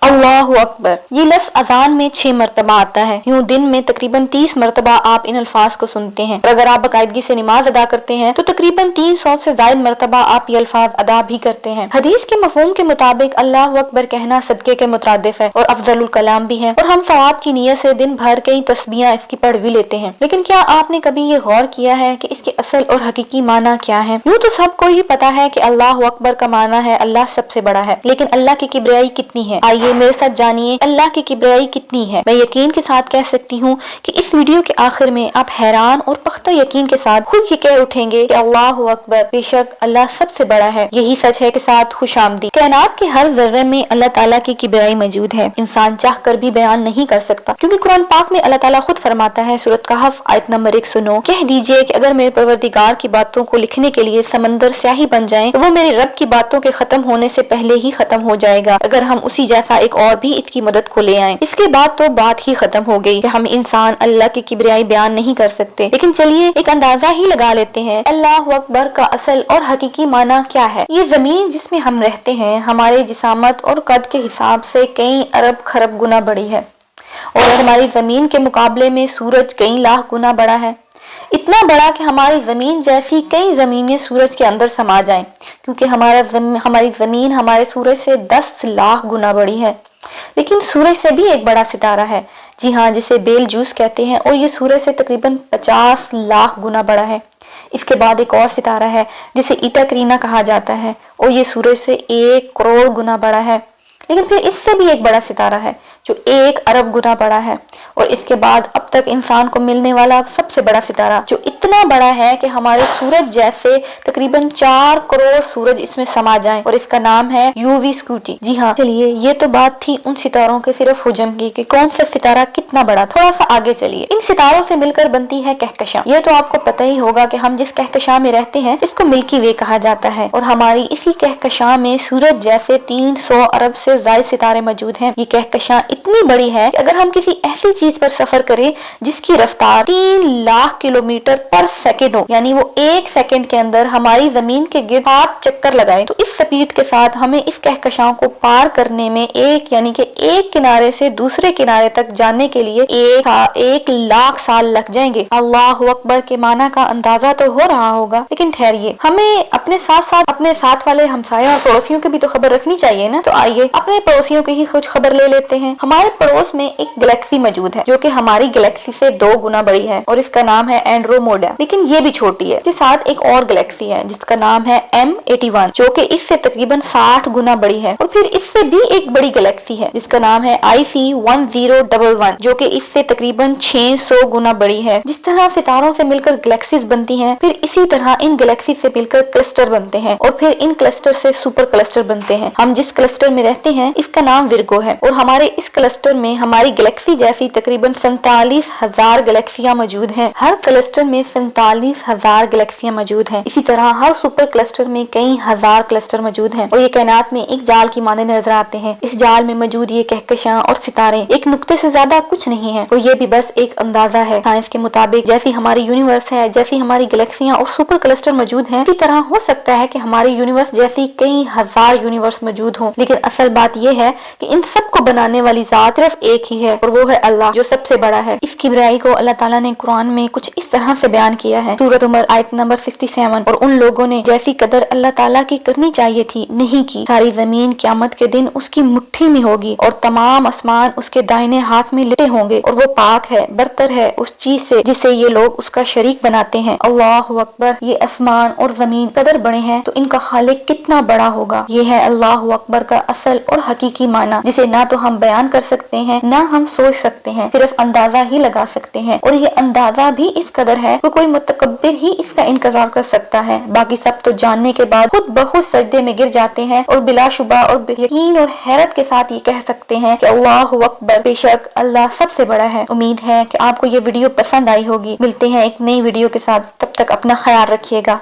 अल्लाहु अकबर। ये लफ्ज अजान में 6 मरतबा आता है। यूं दिन में तकरीबन 30 मरतबा आप इन अल्फाज को सुनते हैं और अगर आप बाकायदगी से नमाज अदा करते हैं तो तकरीबन 300 से ज्यादा मरतबा आप ये अल्फाज अदा भी करते हैं। हदीस के मफहूम के मुताबिक अल्लाहु अकबर कहना सदके के मुतरादिफ है और अफजलुल कलाम भी है और हम सवाब की नीयत से दिन भर कई तस्बीहां इसकी पढ़ भी लेते हैं। लेकिन क्या आपने कभी ये गौर किया है कि इसके असल और हकीकी माना क्या है? यूं तो सबको ही पता है कि अल्लाहु अकबर का माना है अल्लाह सबसे बड़ा है, लेकिन अल्लाह की किबरियाई कितनी है? आइए मेरे साथ जानिए अल्लाह की किबरियाई कितनी है। मैं यकीन के साथ कह सकती हूँ कि इस वीडियो के आखिर में आप हैरान और पख्ता यकीन के साथ खुद ये कह उठेंगे कि अल्लाहु अकबर, बेशक अल्लाह सबसे बड़ा है। यही सच है के साथ खुशामदी। कायनात के हर जर्रे में अल्लाह ताला की किबरियाई मौजूद है। इंसान चाह कर भी बयान नहीं कर सकता, क्योंकि कुरान पाक में अल्लाह ताला खुद फरमाता है, सूरत कहफ आयत नंबर 109, कह दीजिए कि अगर मेरे परवरदिगार की बातों को लिखने के लिए समंदर स्याही बन जाए तो वो मेरे रब की बातों के खत्म होने से पहले ही खत्म हो जाएगा, अगर हम उसी जैसा एक और भी इसकी मदद को ले आए। इसके बाद तो बात ही खत्म हो गई कि हम इंसान अल्लाह की किबरियाई बयान नहीं कर सकते। लेकिन चलिए एक अंदाजा ही लगा लेते हैं अल्लाहु अकबर का असल और हकीकी माना क्या है। ये जमीन जिसमें हम रहते हैं हमारे जिसामत और कद के हिसाब से कई अरब खरब गुना बड़ी है और हमारी जमीन के मुकाबले में सूरज कई लाख गुना बड़ा है। इतना बड़ा कि हमारी जमीन जैसी कई जमीनें सूरज के अंदर समा जाएं, क्योंकि हमारी जमीन हमारे सूरज से 10 लाख गुना बड़ी है। लेकिन सूरज से भी एक बड़ा सितारा है, जी हाँ, जिसे बेल जूस कहते हैं, और ये सूरज से तकरीबन 50 लाख गुना बड़ा है। इसके बाद एक और सितारा है जिसे ईटा करीना कहा जाता है और ये सूरज से 1 करोड़ गुना बड़ा है। लेकिन फिर इससे भी एक बड़ा सितारा है जो 1 अरब गुना बड़ा है, और इसके बाद अब तक इंसान को मिलने वाला सबसे बड़ा सितारा जो इतना बड़ा है कि हमारे सूरज जैसे तकरीबन 4 करोड़ सूरज इसमें समा जाएं, और इसका नाम है यूवी स्कूटी। जी हाँ, चलिए ये तो बात थी उन सितारों के सिर्फ हुजम की कि कौन सा सितारा कितना बड़ा। थोड़ा सा आगे चलिए, इन सितारों से मिलकर बनती है कहकशां। ये तो आपको पता ही होगा कि हम जिस कहकशां में रहते हैं इसको मिल्की वे कहा जाता है, और हमारी इसी कहकशां में सूरज जैसे 300 अरब से ज्यादा सितारे मौजूद हैं। ये कहकशां इतनी बड़ी है कि अगर हम किसी ऐसी चीज पर सफर करें जिसकी रफ्तार 3 लाख किलोमीटर पर सेकंड हो, यानी वो 1 सेकंड के अंदर हमारी जमीन के गिर्द 8 चक्कर लगाए, तो इस स्पीड के साथ हमें इस कहकशां को पार करने में एक किनारे से दूसरे किनारे तक जाने के लिए 1 लाख साल लग जाएंगे। अल्लाहु अकबर के माना का अंदाजा तो हो रहा होगा, लेकिन ठहरिए, हमें अपने साथ वाले हमसाया और पड़ोसियों की भी तो खबर रखनी चाहिए ना। तो आइए अपने पड़ोसियों की ही कुछ खबर ले लेते हैं। हमारे पड़ोस में एक गैलेक्सी मौजूद है जो कि हमारी गैलेक्सी से 2 गुना बड़ी है और इसका नाम है एंड्रोमेडा, लेकिन ये भी छोटी है। इसके साथ एक और गैलेक्सी है जिसका नाम है M81 जो कि इससे तकरीबन 60 गुना बड़ी है, और फिर इससे भी एक बड़ी गैलेक्सी है जिसका नाम है IC1011 जो कि इससे तकरीबन 600 गुना बड़ी है। जिस तरह सितारों से मिलकर गैलेक्सीज बनती हैं, फिर इसी तरह इन गैलेक्सी से मिलकर क्लस्टर बनते हैं और फिर इन क्लस्टर से सुपर क्लस्टर बनते हैं। हम जिस क्लस्टर में रहते हैं इसका नाम विर्गो है, और हमारे इस क्लस्टर में हमारी गैलेक्सी जैसी तकरीबन 47,000 गैलेक्सियां मौजूद हैं। हर क्लस्टर में 47,000 गैलेक्सियां मौजूद हैं। इसी तरह हर सुपर क्लस्टर में कई हजार क्लस्टर मौजूद हैं, और ये कायनात में एक जाल की माने नजर आते हैं। इस जाल में मौजूद ये कहकशां और सितारे एक नुक्ते से ज्यादा कुछ नहीं है, और ये भी बस एक अंदाजा है। साइंस के मुताबिक जैसी हमारी यूनिवर्स है, जैसी हमारी गैलेक्सियां और सुपर क्लस्टर मौजूद हैं, इसी तरह हो सकता है कि हमारी यूनिवर्स जैसी कई हजार यूनिवर्स मौजूद हो। लेकिन असल बात यह है कि इन सबको बनाने वाली जात सिर्फ एक ही है, और वो है अल्लाह जो सबसे बड़ा है। इस किबरियाई को अल्लाह ताला ने कुरान में कुछ इस तरह से बयान किया है, सूरत उमर आयत नंबर 67, और उन लोगों ने जैसी कदर अल्लाह ताला की करनी चाहिए थी नहीं की। सारी जमीन क़यामत के दिन उसकी मुट्ठी में होगी और तमाम आसमान उसके दाहिने हाथ में लिटे होंगे, और वो पाक है, बरतर है उस चीज से जिसे ये लोग उसका शरीक बनाते हैं। अल्लाहु अकबर, ये आसमान और जमीन कदर बड़े हैं तो इनका खालिक कितना बड़ा होगा। ये है अल्लाहु अकबर का असल और हकीकी माना, जिसे ना तो हम बयान कर सकते हैं ना हम सोच सकते हैं, सिर्फ अंदाजा ही लगा सकते हैं, और ये अंदाजा भी इस कदर है कि कोई मुतकब्बिर ही इसका इंतजार कर सकता है। बाकी सब तो जानने के बाद खुद बहुत सजदे में गिर जाते हैं और बिलाशुबा और यकीन और हैरत के साथ ये कह सकते हैं कि अल्लाहु अकबर, बेशक अल्लाह सबसे बड़ा है। उम्मीद है कि आपको ये वीडियो पसंद आई होगी। मिलते हैं एक नई वीडियो के साथ, तब तक अपना ख्याल रखिएगा।